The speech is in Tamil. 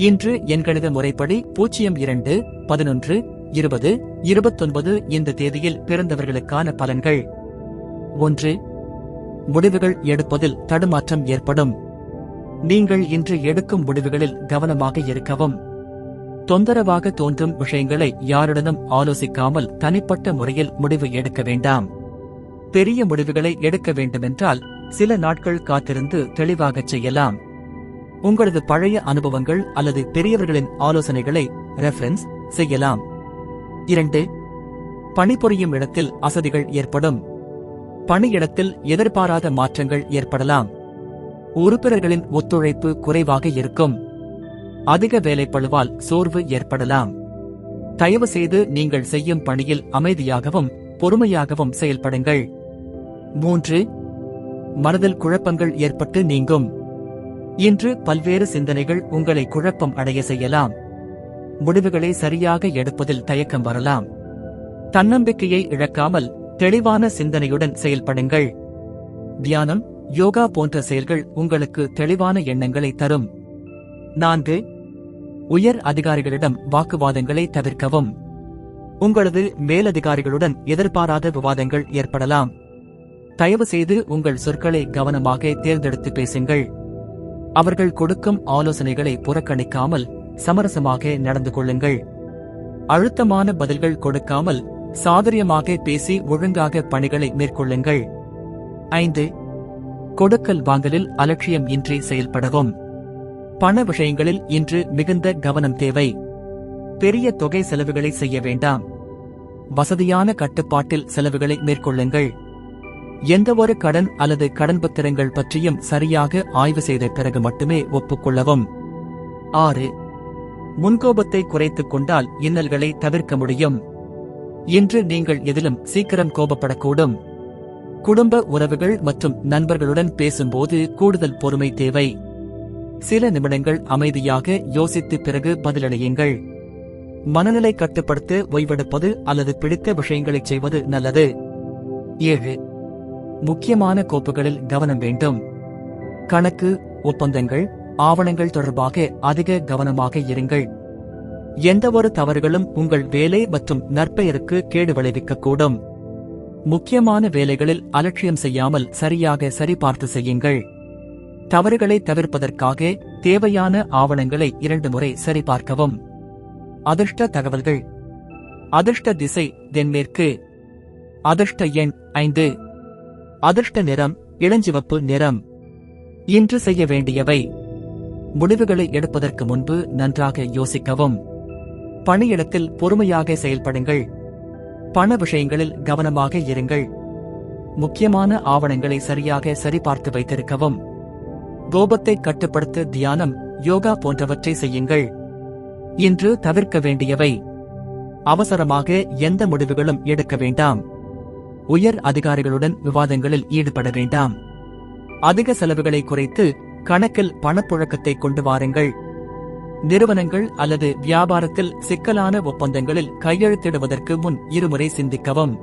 இன்று எண்கணித முறைப்படி 02, 11, 20, 29 இந்த தேதியில் பிறந்தவர்களுக்கான பலன்கள். 1. முடிவுகள் எடுப்பதில் தடுமாற்றம் ஏற்படும். நீங்கள் இன்று எடுக்கும் முடிவுகளில் கவனமாக இருக்கவும். தொந்தரவாக தோன்றும் விஷயங்களை யாருடனும் ஆலோசிக்காமல் தனிப்பட்ட முறையில் முடிவு எடுக்க வேண்டாம். பெரிய முடிவுகளை எடுக்க வேண்டுமென்றால் சில நாட்கள் காத்திருந்து தெளிவாகச் செய்யலாம். உங்களது பழைய அனுபவங்கள் அல்லது பெரியவர்களின் ஆலோசனைகளை ரெஃபரன்ஸ் செய்யலாம். 2. பணிபுரியும் இடத்தில் அசதிகள் ஏற்படும். பணியிடத்தில் எதிர்பாராத மாற்றங்கள் ஏற்படலாம். உறுப்பினர்களின் ஒத்துழைப்பு குறைவாக இருக்கும். அதிக வேலைப்பளுவால் சோர்வு ஏற்படலாம். தயவு செய்து நீங்கள் செய்யும் பணியில் அமைதியாகவும் பொறுமையாகவும் செயல்படுங்கள். 3. மனதில் குழப்பங்கள் ஏற்பட்டு நீங்கும். இன்று பல்வேறு சிந்தனைகள் உங்களை குழப்பம் அடைய செய்யலாம். முடிவுகளை சரியாக எடுப்பதில் தயக்கம் வரலாம். தன்னம்பிக்கையை இழக்காமல் தெளிவான சிந்தனையுடன் செயல்படுங்கள். தியானம், யோகா போன்ற செயல்கள் உங்களுக்கு தெளிவான எண்ணங்களை தரும். 4. உயர் அதிகாரிகளிடம் வாக்குவாதங்களை தவிர்க்கவும். உங்களது மேலதிகாரிகளுடன் எதிர்பாராத விவாதங்கள் ஏற்படலாம். தயவு செய்து உங்கள் சொற்களை கவனமாக தேர்ந்தெடுத்து பேசுங்கள். அவர்கள் கொடுக்கும் ஆலோசனைகளை புறக்கணிக்காமல் சமரசமாக நடந்து கொள்ளுங்கள். அழுத்தமான பதில்கள் கொடுக்காமல் சாதுரியமாக பேசி ஒழுங்காக பணிகளை மேற்கொள்ளுங்கள். 5. கொடுக்கல் வாங்கலில் அலட்சியம் இன்றி செயல்படவும். பண விஷயங்களில் இன்று மிகுந்த கவனம் தேவை. பெரிய தொகை செலவுகளை செய்ய வேண்டாம். வசதியான கட்டுப்பாட்டில் செலவுகளை மேற்கொள்ளுங்கள். எந்தவொரு கடன் அல்லது கடன் பத்திரங்கள் பற்றியும் சரியாக ஆய்வு செய்த பிறகு மட்டுமே ஒப்புக்கொள்ளவும். 6. முன்கோபத்தை குறைத்துக் கொண்டால் இன்னல்களை தவிர்க்க முடியும். இன்று நீங்கள் எதிலும் சீக்கிரம் கோபப்படக்கூடும். குடும்ப உறவுகள் மற்றும் நண்பர்களுடன் பேசும்போது கூடுதல் பொறுமை தேவை. சில நிமிடங்கள் அமைதியாக யோசித்து பிறகு பதிலளியுங்கள். மனநிலை கட்டுப்படுத்த ஓய்வெடுப்பது அல்லது பிடித்த விஷயங்களைச் செய்வது நல்லது. 7. முக்கியமான கோப்புகளில் கவனம் வேண்டும். கணக்கு, ஒப்பந்தங்கள், ஆவணங்கள் தொடர்பாக அதிக கவனமாக இருங்கள். எந்தவொரு தவறுகளும் உங்கள் வேலை மற்றும் நற்பெயருக்கு கேடு விளைவிக்கக்கூடும். முக்கியமான வேலைகளில் அலட்சியம் செய்யாமல் சரியாக சரிபார்த்து செய்யுங்கள். தவறுகளை தவிர்ப்பதற்காக தேவையான ஆவணங்களை 2 முறை சரிபார்க்கவும். அதிர்ஷ்ட தகவல்கள். அதிர்ஷ்ட திசை தென்மேற்கு. அதிர்ஷ்ட எண் 5. அதிர்ஷ்ட நிறம் இளஞ்சிவப்பு நிறம். இன்று செய்ய வேண்டியவை. முடிவுகளை எடுப்பதற்கு முன்பு நன்றாக யோசிக்கவும். பணியிடத்தில் பொறுமையாக செயல்படுங்கள். பண விஷயங்களில் கவனமாக இருங்கள். முக்கியமான ஆவணங்களை சரியாக சரிபார்த்து வைத்திருக்கவும். கோபத்தை கட்டுப்படுத்த தியானம், யோகா போன்றவற்றை செய்யுங்கள். இன்று தவிர்க்க வேண்டியவை. அவசரமாக எந்த முடிவுகளும் எடுக்க வேண்டாம். உயர் அதிகாரிகளுடன் விவாதங்களில் ஈடுபட வேண்டாம். அதிக செலவுகளை குறைத்து கணக்கில் பணப்புழக்கத்தை கொண்டு வாருங்கள். நிறுவனங்கள் அல்லது வியாபாரத்தில் சிக்கலான ஒப்பந்தங்களில் கையெழுத்திடுவதற்கு முன் 2 முறை சிந்திக்கவும்.